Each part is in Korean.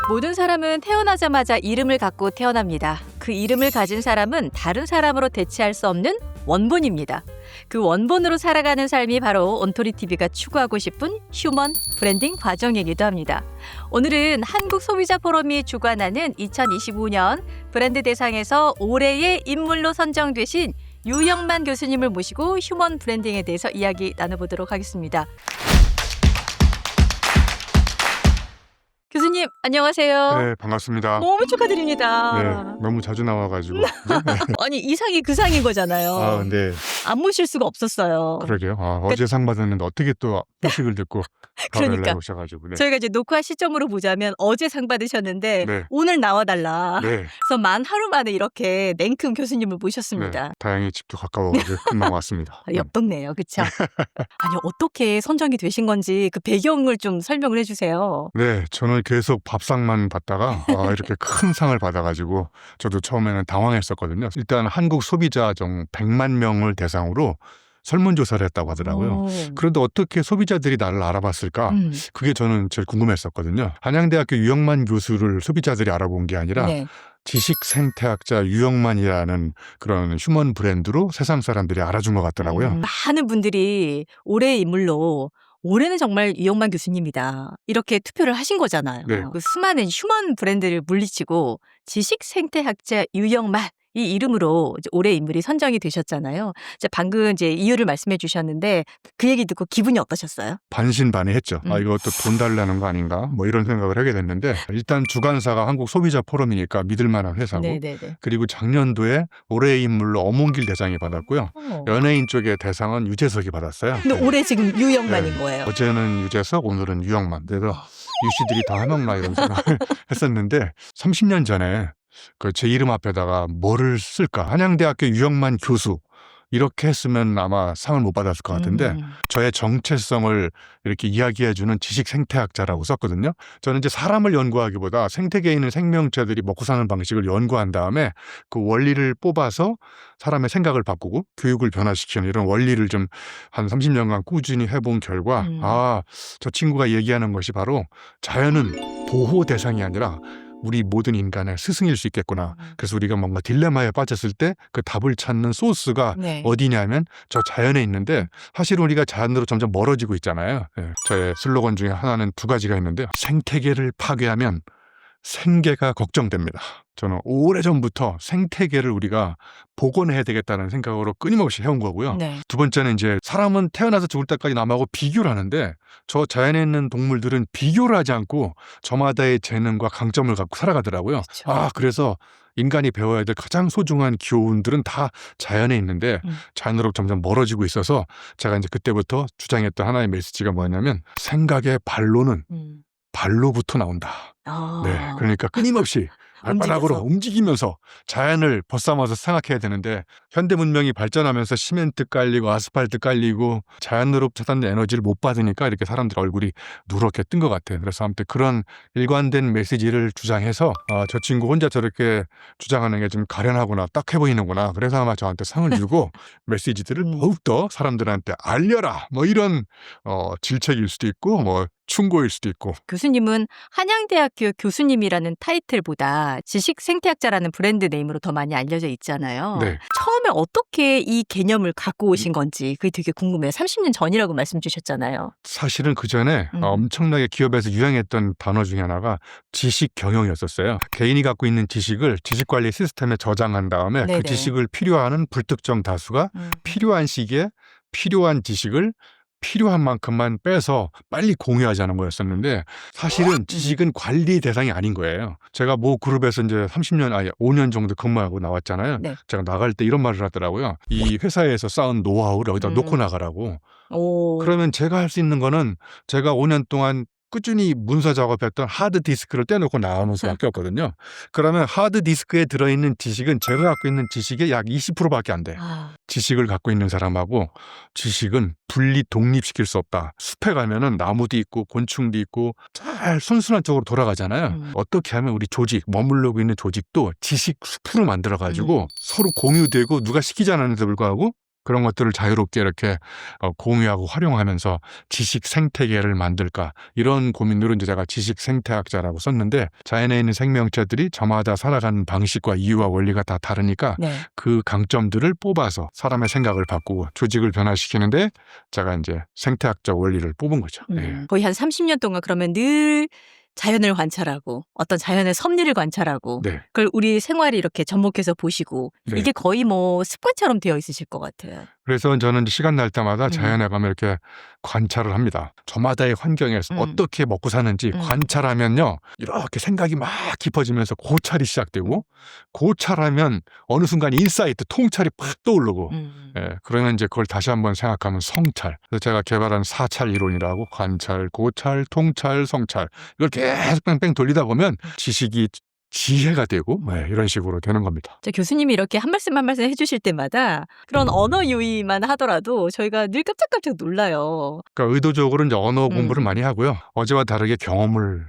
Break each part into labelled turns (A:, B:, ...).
A: 모든 사람은 태어나자마자 이름을 갖고 태어납니다. 그 이름을 가진 사람은 다른 사람으로 대체할 수 없는 원본입니다. 그 원본으로 살아가는 삶이 바로 온토리TV가 추구하고 싶은 휴먼 브랜딩 과정이기도 합니다. 오늘은 한국소비자포럼이 주관하는 2025년 브랜드 대상에서 올해의 인물로 선정되신 유영만 교수님을 모시고 휴먼 브랜딩에 대해서 이야기 나눠보도록 하겠습니다. 교수님 안녕하세요.
B: 네, 반갑습니다.
A: 너무 축하드립니다.
B: 네, 너무 자주 나와가지고.
A: 아니 이 상이 그 상인 거잖아요.
B: 아, 네,
A: 안 모실 수가 없었어요.
B: 그러게요. 어제 상 받았는데 어떻게 또 소식을 듣고 바로
A: 그러니까.
B: 연락 오셔가지고. 네.
A: 저희가 이제 녹화 시점으로 보자면 어제 상 받으셨는데
B: 네.
A: 오늘 나와달라.
B: 네,
A: 그래서 만 하루 만에 이렇게 냉큼 교수님을 모셨습니다.
B: 네, 다행히 집도 가까워가지고 금방 왔습니다.
A: 옆 동네예요, 그렇죠? 아니 어떻게 선정이 되신 건지 그 배경을 좀 설명을 해주세요.
B: 네, 저는 계속 밥상만 받다가 이렇게 큰 상을 받아가지고 저도 처음에는 당황했었거든요. 일단 한국 소비자 정 100만 명을 대상으로 설문조사를 했다고 하더라고요.
A: 오.
B: 그런데 어떻게 소비자들이 나를 알아봤을까? 그게 저는 제일 궁금했었거든요. 한양대학교 유영만 교수를 소비자들이 알아본 게 아니라
A: 네.
B: 지식생태학자 유영만이라는 그런 휴먼 브랜드로 세상 사람들이 알아준 것 같더라고요.
A: 많은 분들이 올해의 인물로 올해는 정말 유영만 교수님이다 이렇게 투표를 하신 거잖아요.
B: 네.
A: 그 수많은 휴먼 브랜드를 물리치고 지식생태학자 유영만 이 이름으로 이제 올해의 인물이 선정이 되셨잖아요. 이제 방금 이제 이유를 말씀해 주셨는데 그 얘기 듣고 기분이 어떠셨어요?
B: 반신반의했죠. 이것도 돈 달라는 거 아닌가? 뭐 이런 생각을 하게 됐는데 일단 주관사가 한국 소비자 포럼이니까 믿을 만한 회사고
A: 네네네.
B: 그리고 작년도에 올해의 인물로 엄홍길 대상이 받았고요. 연예인 쪽의 대상은 유재석이 받았어요.
A: 근데 올해 지금 유영만인
B: 네.
A: 거예요.
B: 어제는 유재석, 오늘은 유영만. 그래서 유씨들이 다 해먹나 이런 생각을 했었는데 30년 전에 그 제 이름 앞에다가 뭐를 쓸까? 한양대학교 유영만 교수 이렇게 했으면 아마 상을 못 받았을 것 같은데 저의 정체성을 이렇게 이야기해주는 지식생태학자라고 썼거든요. 저는 이제 사람을 연구하기보다 생태계에 있는 생명체들이 먹고 사는 방식을 연구한 다음에 그 원리를 뽑아서 사람의 생각을 바꾸고 교육을 변화시키는 이런 원리를 좀 한 30년간 꾸준히 해본 결과 저 친구가 얘기하는 것이 바로 자연은 보호 대상이 아니라 우리 모든 인간의 스승일 수 있겠구나. 그래서 우리가 뭔가 딜레마에 빠졌을 때 그 답을 찾는 소스가
A: 네.
B: 어디냐면 저 자연에 있는데 사실 우리가 자연으로 점점 멀어지고 있잖아요. 저의 슬로건 중에 하나는 두 가지가 있는데 생태계를 파괴하면 생계가 걱정됩니다. 저는 오래전부터 생태계를 우리가 복원해야 되겠다는 생각으로 끊임없이 해온 거고요.
A: 네.
B: 두 번째는 이제 사람은 태어나서 죽을 때까지 남하고 비교를 하는데 저 자연에 있는 동물들은 비교를 하지 않고 저마다의 재능과 강점을 갖고 살아가더라고요.
A: 그쵸.
B: 그래서 인간이 배워야 될 가장 소중한 교훈들은 다 자연에 있는데 자연으로 점점 멀어지고 있어서 제가 이제 그때부터 주장했던 하나의 메시지가 뭐냐면 생각의 반론은 발로부터 나온다. 네, 그러니까 끊임없이 발바닥으로 움직이면서 자연을 벗삼아서 생각해야 되는데 현대 문명이 발전하면서 시멘트 깔리고 아스팔트 깔리고 자연으로 차단된 에너지를 못 받으니까 이렇게 사람들 얼굴이 누렇게 뜬 것 같아요. 그래서 아무튼 그런 일관된 메시지를 주장해서 저 친구 혼자 저렇게 주장하는 게 좀 가련하구나, 딱해 보이는구나. 그래서 아마 저한테 상을 주고 메시지들을 더욱더 사람들한테 알려라. 뭐 이런 질책일 수도 있고 뭐 충고일 수도 있고.
A: 교수님은 한양대학교 교수님이라는 타이틀보다 지식생태학자라는 브랜드 네임으로 더 많이 알려져 있잖아요.
B: 네.
A: 처음에 어떻게 이 개념을 갖고 오신 건지 그게 되게 궁금해요. 30년 전이라고 말씀 주셨잖아요.
B: 사실은 그 전에 엄청나게 기업에서 유행했던 단어 중에 하나가 지식 경영이었었어요. 개인이 갖고 있는 지식을 지식관리 시스템에 저장한 다음에
A: 네네.
B: 그 지식을 필요하는 불특정 다수가 필요한 시기에 필요한 지식을 필요한 만큼만 빼서 빨리 공유하자는 거였었는데 사실은 지식은 관리 대상이 아닌 거예요. 제가 모 그룹에서 이제 5년 정도 근무하고 나왔잖아요.
A: 네.
B: 제가 나갈 때 이런 말을 하더라고요. 이 회사에서 쌓은 노하우를 여기다 놓고 나가라고.
A: 오.
B: 그러면 제가 할 수 있는 거는 제가 5년 동안 꾸준히 문서 작업했던 하드디스크를 떼놓고 나오는 수밖에 없거든요. 그러면 하드디스크에 들어있는 지식은 제가 갖고 있는 지식의 약 20%밖에 안 돼요. 지식을 갖고 있는 사람하고 지식은 분리 독립시킬 수 없다. 숲에 가면은 나무도 있고 곤충도 있고 잘 순순한 쪽으로 돌아가잖아요. 어떻게 하면 우리 조직, 머무르고 있는 조직도 지식 숲으로 만들어가지고 서로 공유되고 누가 시키지 않았는데도 불구하고 그런 것들을 자유롭게 이렇게 공유하고 활용하면서 지식 생태계를 만들까 이런 고민으로 이제 제가 지식 생태학자라고 썼는데 자연에 있는 생명체들이 저마다 살아가는 방식과 이유와 원리가 다 다르니까
A: 네.
B: 그 강점들을 뽑아서 사람의 생각을 바꾸고 조직을 변화시키는데 제가 이제 생태학적 원리를 뽑은 거죠. 예.
A: 거의 한 30년 동안 그러면 늘 자연을 관찰하고 어떤 자연의 섭리를 관찰하고
B: 네.
A: 그걸 우리 생활이 이렇게 접목해서 보시고
B: 네.
A: 이게 거의 뭐 습관처럼 되어 있으실 것 같아요.
B: 그래서 저는 시간 날 때마다 자연에 가면 이렇게 관찰을 합니다. 저마다의 환경에서 어떻게 먹고 사는지 관찰하면요. 이렇게 생각이 막 깊어지면서 고찰이 시작되고 고찰하면 어느 순간 인사이트, 통찰이 팍 떠오르고 예, 그러면 이제 그걸 다시 한번 생각하면 성찰. 그래서 제가 개발한 4찰 이론이라고 관찰, 고찰, 통찰, 성찰 이걸 계속 뺑뺑 돌리다 보면 지식이 지혜가 되고 이런 식으로 되는 겁니다.
A: 교수님이 이렇게 한 말씀 한 말씀 해주실 때마다 그런 언어 유희만 하더라도 저희가 늘 깜짝깜짝 놀라요.
B: 그러니까 의도적으로 이제 언어 공부를 많이 하고요. 어제와 다르게 경험을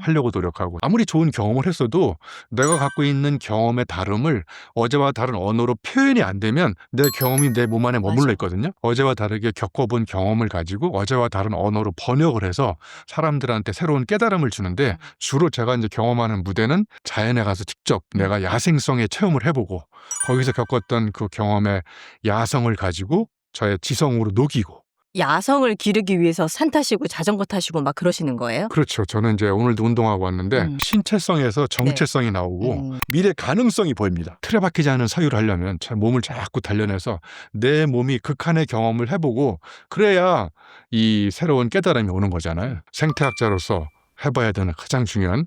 B: 하려고 노력하고 아무리 좋은 경험을 했어도 내가 갖고 있는 경험의 다름을 어제와 다른 언어로 표현이 안 되면 내 경험이 내 몸 안에 머물러 있거든요. 어제와 다르게 겪어본 경험을 가지고 어제와 다른 언어로 번역을 해서 사람들한테 새로운 깨달음을 주는데 주로 제가 이제 경험하는 무대는 자연에 가서 직접 내가 야생성의 체험을 해보고 거기서 겪었던 그 경험의 야성을 가지고 저의 지성으로 녹이고
A: 야성을 기르기 위해서 산 타시고 자전거 타시고 막 그러시는 거예요?
B: 그렇죠. 저는 이제 오늘도 운동하고 왔는데 신체성에서 정체성이 나오고 미래 가능성이 보입니다. 틀에 박히지 않은 사유를 하려면 제 몸을 자꾸 단련해서 내 몸이 극한의 경험을 해보고 그래야 이 새로운 깨달음이 오는 거잖아요. 생태학자로서 해봐야 되는 가장 중요한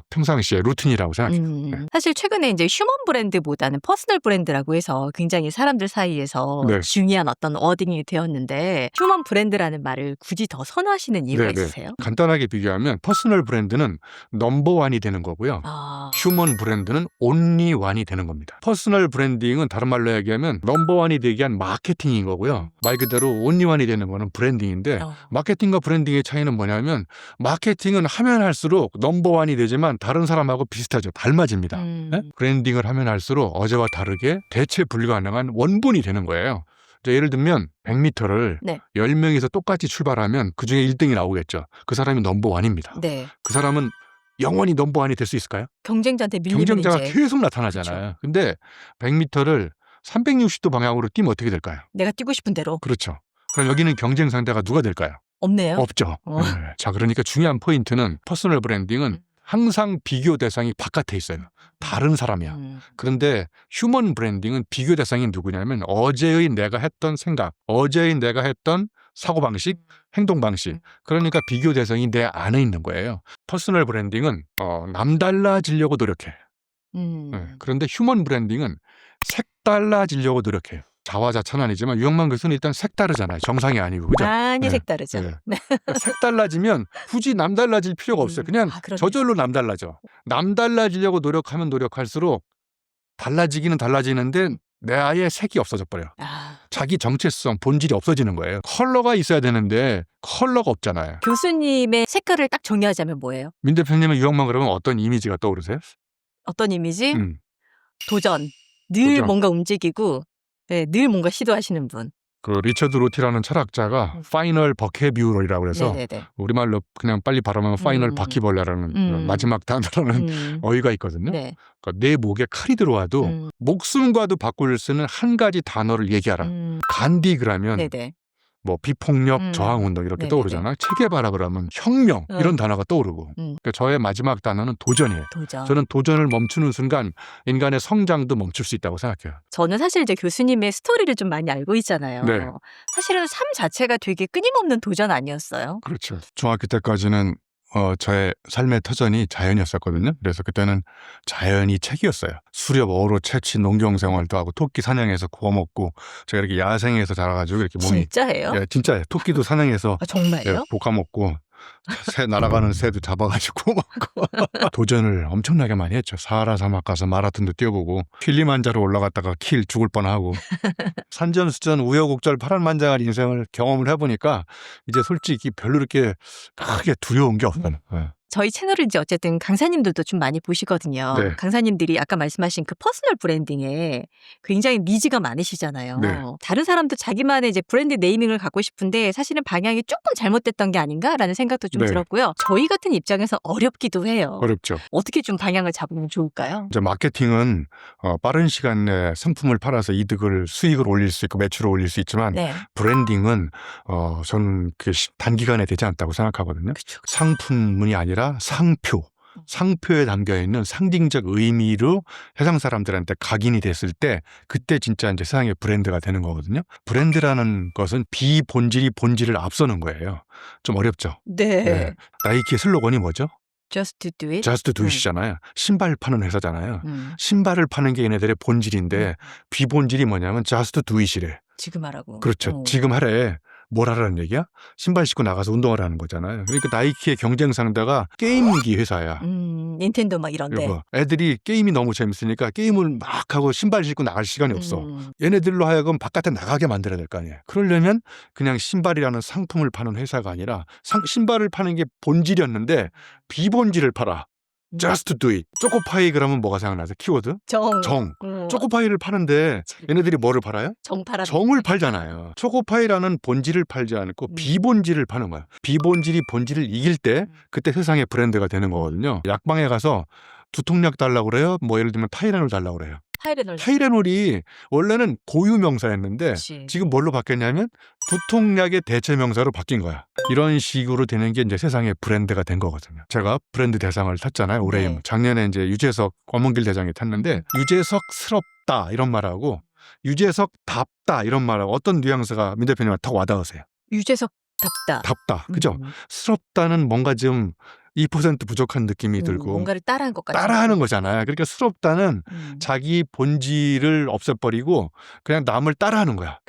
B: 평상시의 루틴이라고 생각해요.
A: 사실 최근에 이제 휴먼 브랜드보다는 퍼스널 브랜드라고 해서 굉장히 사람들 사이에서
B: 네.
A: 중요한 어떤 워딩이 되었는데 휴먼 브랜드라는 말을 굳이 더 선호하시는 이유가
B: 네네.
A: 있으세요?
B: 간단하게 비교하면 퍼스널 브랜드는 넘버원이 되는 거고요. 휴먼 브랜드는 온리원이 되는 겁니다. 퍼스널 브랜딩은 다른 말로 얘기하면 넘버원이 되기 위한 마케팅인 거고요. 말 그대로 온리원이 되는 거는 브랜딩인데 마케팅과 브랜딩의 차이는 뭐냐면 마케팅은 하면 할수록 넘버원이 되지만 다른 사람하고 비슷하죠. 닮아집니다. 네? 브랜딩을 하면 할수록 어제와 다르게 대체 불가능한 원본이 되는 거예요. 예를 들면 100m를 10명이서 똑같이 출발하면 그중에 1등이 나오겠죠. 그 사람이 넘버원입니다.
A: 네.
B: 그 사람은 영원히 넘버원이 될 수 있을까요?
A: 경쟁자한테 밀리면
B: 경쟁자가
A: 이제
B: 계속 나타나잖아요.
A: 그렇죠.
B: 근데 100m를 360도 방향으로 뛰면 어떻게 될까요?
A: 내가 뛰고 싶은 대로.
B: 그렇죠. 그럼 여기는 경쟁 상대가 누가 될까요?
A: 없네요.
B: 없죠. 네. 자, 그러니까 중요한 포인트는 퍼스널 브랜딩은 항상 비교 대상이 바깥에 있어요. 다른 사람이야. 그런데 휴먼 브랜딩은 비교 대상이 누구냐면 어제의 내가 했던 생각, 어제의 내가 했던 사고방식, 행동방식. 그러니까 비교 대상이 내 안에 있는 거예요. 퍼스널 브랜딩은 남달라지려고 노력해. 네. 그런데 휴먼 브랜딩은 색달라지려고 노력해요. 자화자찬 아니지만 유영만 교수는 일단 색다르잖아요. 정상이 아니고. 그죠?
A: 많이 색다르죠.
B: 네. 색달라지면 굳이 남달라질 필요가 없어요. 그냥 저절로 남달라져. 남달라지려고 노력하면 노력할수록 달라지기는 달라지는데 내 아예 색이 없어져 버려요. 자기 정체성, 본질이 없어지는 거예요. 컬러가 있어야 되는데 컬러가 없잖아요.
A: 교수님의 색깔을 딱 정의하자면 뭐예요?
B: 민 대표님은 유영만 그러면 어떤 이미지가 떠오르세요?
A: 어떤 이미지? 도전. 늘
B: 도전.
A: 뭔가 움직이고 네, 늘 뭔가 시도하시는 분.
B: 그 리처드 로티라는 철학자가 파이널 버케뷰러리라고 해서 우리말로 그냥 빨리 발음하면 파이널 바퀴벌레라는 마지막 단어라는 어휘가 있거든요.
A: 네.
B: 그러니까 내 목에 칼이 들어와도 목숨과도 바꿀 수 있는 한 가지 단어를 얘기하라. 간디 그러면 뭐 비폭력 저항운동 이렇게 떠오르잖아요. 체게바라 그러면 혁명 이런 단어가 떠오르고 그러니까 저의 마지막 단어는 도전이에요. 저는 도전을 멈추는 순간 인간의 성장도 멈출 수 있다고 생각해요.
A: 저는 사실 이제 교수님의 스토리를 좀 많이 알고 있잖아요.
B: 네.
A: 사실은 삶 자체가 되게 끊임없는 도전 아니었어요?
B: 그렇죠. 중학교 때까지는 저의 삶의 터전이 자연이었었거든요. 그래서 그때는 자연이 책이었어요. 수렵, 어로, 채취, 농경 생활도 하고 토끼 사냥해서 구워 먹고 제가 이렇게 야생에서 자라가지고 이렇게 몸이
A: 진짜예요?
B: 예, 진짜예요. 토끼도 사냥해서
A: 정말요?
B: 예, 볶아 먹고 새 날아가는 새도 잡아가지고 도전을 엄청나게 많이 했죠. 사하라 사막 가서 마라톤도 뛰어보고 킬리만자로 올라갔다가 킬 죽을 뻔하고 산전수전 우여곡절 파란만장한 인생을 경험을 해보니까 이제 솔직히 별로 이렇게 크게 두려운 게 없어요. 네.
A: 저희 채널을 이제 어쨌든 강사님들도 좀 많이 보시거든요.
B: 네.
A: 강사님들이 아까 말씀하신 그 퍼스널 브랜딩에 굉장히 니즈가 많으시잖아요.
B: 네.
A: 다른 사람도 자기만의 이제 브랜드 네이밍을 갖고 싶은데 사실은 방향이 조금 잘못됐던 게 아닌가라는 생각도 좀
B: 네.
A: 들었고요. 저희 같은 입장에서 어렵기도 해요.
B: 어렵죠.
A: 어떻게 좀 방향을 잡으면 좋을까요?
B: 이제 마케팅은 빠른 시간 내에 상품을 팔아서 수익을 올릴 수 있고 매출을 올릴 수 있지만
A: 네.
B: 브랜딩은 저는 단기간에 되지 않다고 생각하거든요.
A: 그쵸.
B: 상품문이 아니라 상표. 상표에 담겨있는 상징적 의미로 세상 사람들한테 각인이 됐을 때 그때 진짜 이제 세상의 브랜드가 되는 거거든요. 브랜드라는 것은 비본질이 본질을 앞서는 거예요. 좀 어렵죠.
A: 네.
B: 네. 나이키의 슬로건이 뭐죠?
A: Just do it.
B: Just do it이잖아요. 신발 파는 회사잖아요.
A: 음.
B: 신발을 파는 게 얘네들의 본질인데 비본질이 뭐냐면 Just do it이래.
A: 지금 하라고.
B: 그렇죠. 지금 하래. 뭘 하라는 얘기야? 신발 신고 나가서 운동을 하는 거잖아요. 그러니까 나이키의 경쟁 상대가 게임기 회사야.
A: 닌텐도 막 이런데.
B: 여보, 애들이 게임이 너무 재밌으니까 게임을 막 하고 신발 신고 나갈 시간이 없어. 얘네들로 하여금 바깥에 나가게 만들어야 될 거 아니에요. 그러려면 그냥 신발이라는 상품을 파는 회사가 아니라 신발을 파는 게 본질이었는데 비본질을 팔아. Just do it. 초코파이 그러면 뭐가 생각나세요? 키워드? 정. 초코파이를 파는데 얘네들이 뭐를 팔아요? 정을 팔잖아요. 초코파이라는 본질을 팔지 않고 비본질을 파는 거야. 비본질이 본질을 이길 때 그때 세상의 브랜드가 되는 거거든요. 약방에 가서 두통약 달라고 그래요. 뭐 예를 들면 타이레놀 달라고 그래요. 타이레놀이 원래는 고유 명사였는데
A: 그치.
B: 지금 뭘로 바뀌었냐면 두통약의 대체 명사로 바뀐 거야. 이런 식으로 되는 게 이제 세상의 브랜드가 된 거거든요. 제가 브랜드 대상을 탔잖아요. 올해
A: 네.
B: 작년에 이제 유재석 검은길 대장이 탔는데 유재석스럽다 이런 말하고 유재석답다 이런 말하고 어떤 뉘앙스가 민 대표님한테 더 와닿으세요?
A: 유재석답다.
B: 답다. 그죠? 스럽다는 뭔가 좀 2% 부족한 느낌이 들고
A: 뭔가를 따라한 것 같아요.
B: 따라하는 거잖아요. 그러니까 스럽다는 자기 본질을 없애버리고 그냥 남을 따라하는 거야.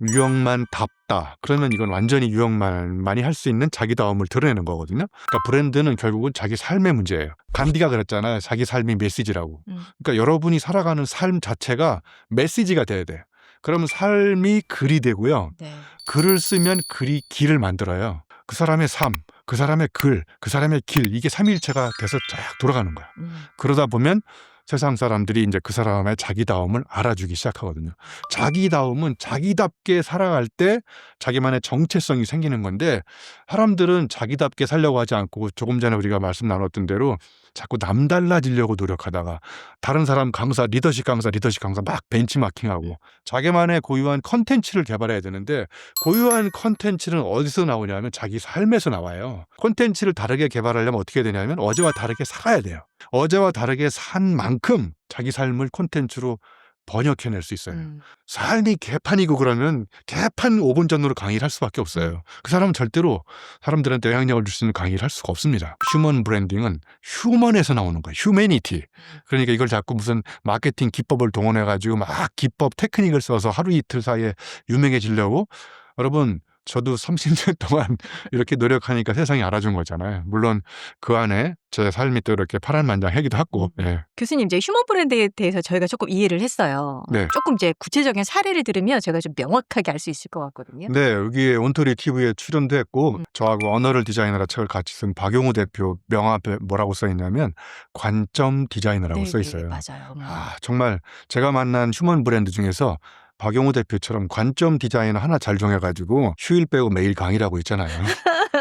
B: 유형만 답다. 그러면 이건 완전히 유형만이 할 수 있는 자기다움을 드러내는 거거든요. 그러니까 브랜드는 결국은 자기 삶의 문제예요. 간디가 그랬잖아요. 자기 삶이 메시지라고. 그러니까 여러분이 살아가는 삶 자체가 메시지가 돼야 돼. 그러면 삶이 글이 되고요.
A: 네.
B: 글을 쓰면 글이 길을 만들어요. 그 사람의 삶, 그 사람의 글, 그 사람의 길, 이게 삼일체가 돼서 쫙 돌아가는 거야. 그러다 보면 세상 사람들이 이제 그 사람의 자기다움을 알아주기 시작하거든요. 자기다움은 자기답게 살아갈 때 자기만의 정체성이 생기는 건데 사람들은 자기답게 살려고 하지 않고 조금 전에 우리가 말씀 나눴던 대로 자꾸 남달라지려고 노력하다가 다른 사람 강사, 리더십 강사 막 벤치마킹하고 자기만의 고유한 컨텐츠를 개발해야 되는데 고유한 컨텐츠는 어디서 나오냐면 자기 삶에서 나와요. 컨텐츠를 다르게 개발하려면 어떻게 되냐면 어제와 다르게 살아야 돼요. 어제와 다르게 산 만큼 자기 삶을 콘텐츠로 번역해낼 수 있어요. 삶이 개판이고 그러면 개판 5분 전으로 강의를 할 수밖에 없어요. 그 사람은 절대로 사람들한테 영향력을 줄 수 있는 강의를 할 수가 없습니다. 휴먼 브랜딩은 휴먼에서 나오는 거예요. 휴메니티. 그러니까 이걸 자꾸 무슨 마케팅 기법을 동원해가지고 막 기법 테크닉을 써서 하루 이틀 사이에 유명해지려고 여러분 저도 30년 동안 이렇게 노력하니까 세상이 알아준 거잖아요. 물론 그 안에 제 삶이 또 이렇게 파란만장하기도 하고. 예.
A: 교수님 이제 휴먼 브랜드에 대해서 저희가 조금 이해를 했어요.
B: 네.
A: 조금 이제 구체적인 사례를 들으면 제가 좀 명확하게 알 수 있을 것 같거든요.
B: 네, 여기에 온토리 TV에 출연도 했고 저하고 언어를 디자인하라 책을 같이 쓴 박용우 대표 명함에 뭐라고 써 있냐면 관점 디자이너라고 써 있어요.
A: 맞아요.
B: 정말 제가 만난 휴먼 브랜드 중에서 박용우 대표처럼 관점 디자이너 하나 잘 정해가지고 휴일 빼고 매일 강의라고 있잖아요.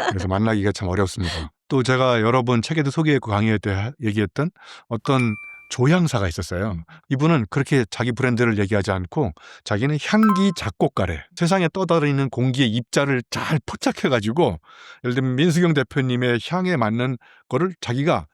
B: 그래서 만나기가 참 어렵습니다. 또 제가 여러 번 책에도 소개했고 강의할 때 얘기했던 어떤 조향사가 있었어요. 이분은 그렇게 자기 브랜드를 얘기하지 않고 자기는 향기 작곡가래. 세상에 떠다니는 공기의 입자를 잘 포착해가지고 예를 들면 민수경 대표님의 향에 맞는 거를 자기가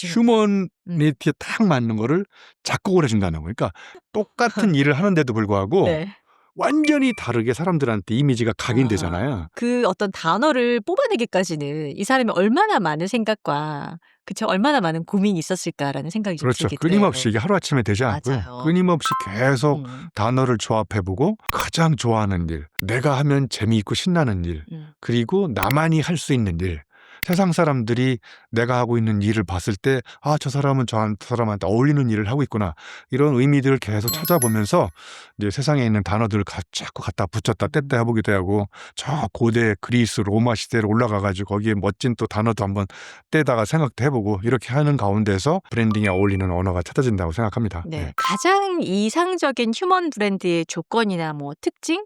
B: 휴머니티에 딱 맞는 거를 작곡을 해준다는 거예요. 그러니까 똑같은 일을 하는데도 불구하고
A: 네.
B: 완전히 다르게 사람들한테 이미지가 각인되잖아요.
A: 그 어떤 단어를 뽑아내기까지는 이 사람이 얼마나 많은 생각과 그쵸 얼마나 많은 고민이 있었을까라는 생각이 좀
B: 그렇죠.
A: 들게 돼요.
B: 끊임없이 이게 하루아침에 되지 않고요.
A: 맞아요.
B: 끊임없이 계속 단어를 조합해보고 가장 좋아하는 일, 내가 하면 재미있고 신나는 일, 그리고 나만이 할 수 있는 일, 세상 사람들이 내가 하고 있는 일을 봤을 때 저 사람은 저 사람한테 어울리는 일을 하고 있구나. 이런 의미들을 계속 찾아보면서 이제 세상에 있는 단어들을 자꾸 갖다 붙였다 뗐다 해보기도 하고 저 고대 그리스 로마 시대로 올라가가지고 거기에 멋진 또 단어도 한번 떼다가 생각도 해보고 이렇게 하는 가운데서 브랜딩에 어울리는 언어가 찾아진다고 생각합니다.
A: 네. 가장 이상적인 휴먼 브랜드의 조건이나 뭐 특징?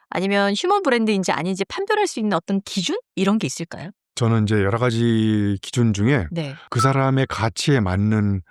A: 아니면 휴먼 브랜드인지 아닌지 판별할 수 있는 어떤 기준? 이런 게 있을까요?
B: 저는 이제 여러 가지 기준 중에
A: 네.
B: 그 사람의 가치에 맞는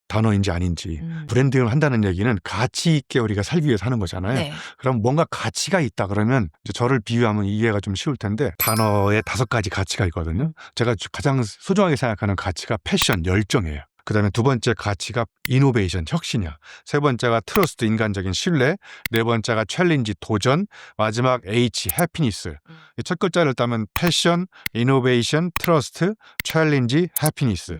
B: 단어인지 아닌지. 브랜딩을 한다는 얘기는 가치 있게 우리가 살기 위해서 하는 거잖아요.
A: 네.
B: 그럼 뭔가 가치가 있다 그러면 이제 저를 비유하면 이해가 좀 쉬울 텐데 단어에 5가지 가치가 있거든요. 제가 가장 소중하게 생각하는 가치가 패션, 열정이에요. 그 다음에 2번째 가치가 이노베이션, 혁신이야. 3번째가 트러스트, 인간적인 신뢰. 4번째가 챌린지, 도전. 마지막 H, 해피니스. 이 첫 글자를 따면 패션, 이노베이션, 트러스트, 챌린지, 해피니스.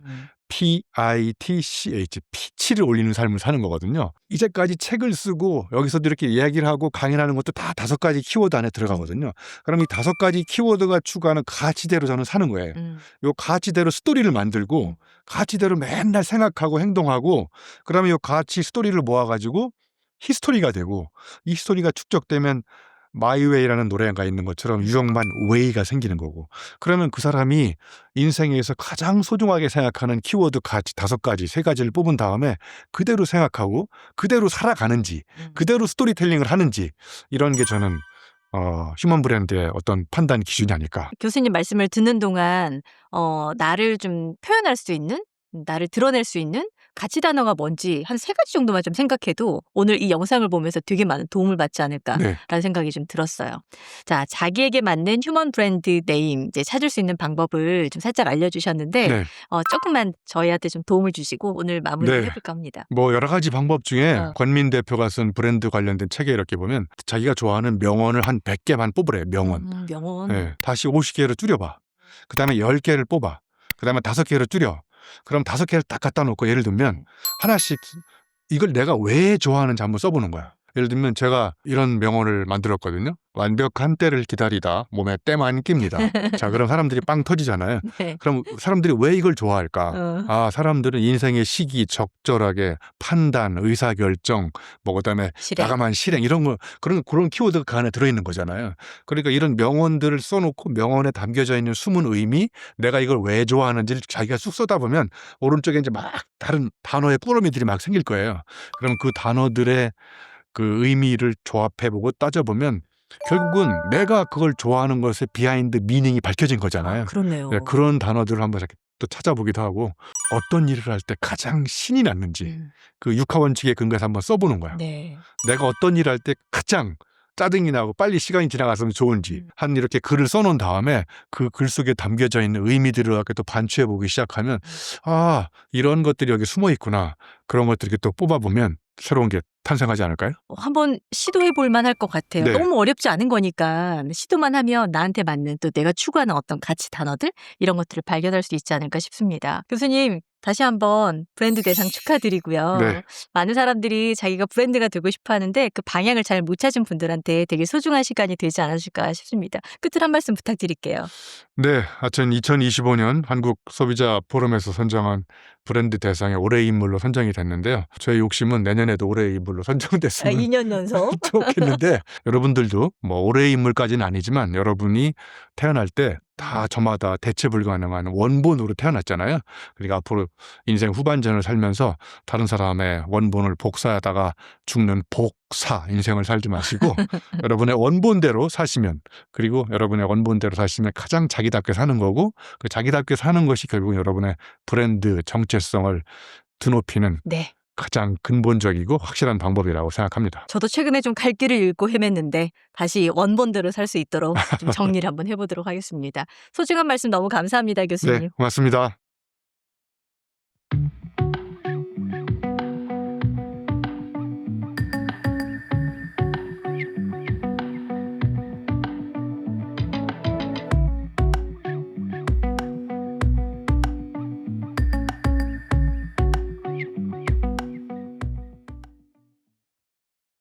B: PITCH, 피치를 올리는 삶을 사는 거거든요. 이제까지 책을 쓰고 여기서도 이렇게 이야기를 하고 강연하는 것도 다 5가지 키워드 안에 들어가거든요. 그럼 이 5가지 키워드가 추구하는 가치대로 저는 사는 거예요. 요 가치대로 스토리를 만들고 가치대로 맨날 생각하고 행동하고 그러면 요 가치 스토리를 모아가지고 히스토리가 되고 이 스토리가 축적되면 마이웨이라는 노래가 있는 것처럼 유형만 웨이가 생기는 거고 그러면 그 사람이 인생에서 가장 소중하게 생각하는 키워드 가치 5가지, 3가지를 뽑은 다음에 그대로 생각하고 그대로 살아가는지 그대로 스토리텔링을 하는지 이런 게 저는 휴먼 브랜드의 어떤 판단 기준이 아닐까.
A: 교수님 말씀을 듣는 동안 나를 좀 표현할 수 있는, 나를 드러낼 수 있는 가치 단어가 뭔지 한 3가지 정도만 좀 생각해도 오늘 이 영상을 보면서 되게 많은 도움을 받지 않을까라는 생각이 좀 들었어요. 자, 자기에게 맞는 휴먼 브랜드 네임 이제 찾을 수 있는 방법을 좀 살짝 알려주셨는데 조금만 저희한테 좀 도움을 주시고 오늘 마무리를 해볼까 합니다.
B: 뭐 여러 가지 방법 중에 권민 대표가 쓴 브랜드 관련된 책에 이렇게 보면 자기가 좋아하는 명언을 한 100개만 뽑으래요. 명언.
A: 명언.
B: 다시 50개를 줄여봐. 그 다음에 10개를 뽑아. 그 다음에 5개를 줄여. 그럼 5개를 딱 갖다 놓고 예를 들면 하나씩 이걸 내가 왜 좋아하는지 한번 써보는 거야. 예를 들면 제가 이런 명언을 만들었거든요. 완벽한 때를 기다리다 몸에 때만 낍니다. 자, 그럼 사람들이 빵 터지잖아요. 그럼 사람들이 왜 이걸 좋아할까? 사람들은 인생의 시기, 적절하게 판단, 의사결정, 뭐 그다음에 과감한 실행 이런 거 그런 키워드가 그 안에 들어있는 거잖아요. 그러니까 이런 명언들을 써놓고 명언에 담겨져 있는 숨은 의미, 내가 이걸 왜 좋아하는지를 자기가 쑥 써다 보면 오른쪽에 이제 막 다른 단어의 꾸러미들이 막 생길 거예요. 그럼 그 단어들의 그 의미를 조합해보고 따져보면 결국은 내가 그걸 좋아하는 것의 비하인드 미닝이 밝혀진 거잖아요.
A: 그렇네요.
B: 그런 단어들을 한번 이렇게 또 찾아보기도 하고 어떤 일을 할 때 가장 신이 났는지 그 6하원칙에 근거해서 한번 써보는 거야. 내가 어떤 일을 할 때 가장 짜증이 나고 빨리 시간이 지나갔으면 좋은지 한 이렇게 글을 써놓은 다음에 그 글 속에 담겨져 있는 의미들을 이렇게 또 반추해보기 시작하면 이런 것들이 여기 숨어 있구나. 그런 것들 이렇게 또 뽑아보면 새로운 게 탄생하지 않을까요?
A: 한번 시도해 볼 만할 것 같아요. 너무 어렵지 않은 거니까 시도만 하면 나한테 맞는 또 내가 추구하는 어떤 가치 단어들 이런 것들을 발견할 수 있지 않을까 싶습니다. 교수님 다시 한번 브랜드 대상 축하드리고요. 많은 사람들이 자기가 브랜드가 되고 싶어 하는데 그 방향을 잘 못 찾은 분들한테 되게 소중한 시간이 되지 않았을까 싶습니다. 끝으로 한 말씀 부탁드릴게요.
B: 네, 하여튼 2025년 한국 소비자 포럼에서 선정한 브랜드 대상의 올해의 인물로 선정이 됐는데요. 저의 욕심은 내년에도 올해의 인물로 선정됐으면
A: 2년 연속
B: 좋겠는데 여러분들도 뭐 올해의 인물까지는 아니지만 여러분이 태어날 때 다 저마다 대체 불가능한 원본으로 태어났잖아요. 그러니까 앞으로 인생 후반전을 살면서 다른 사람의 원본을 복사하다가 죽는 복사 인생을 살지 마시고 여러분의 원본대로 사시면 그리고 여러분의 원본대로 사시면 가장 자기답게 사는 거고 그 자기답게 사는 것이 결국 여러분의 브랜드 정체성을 드높이는 가장 근본적이고 확실한 방법이라고 생각합니다.
A: 저도 최근에 좀 갈 길을 잃고 헤맸는데 다시 원본대로 살 수 있도록 좀 정리를 한번 해보도록 하겠습니다. 소중한 말씀 너무 감사합니다, 교수님.
B: 네, 고맙습니다.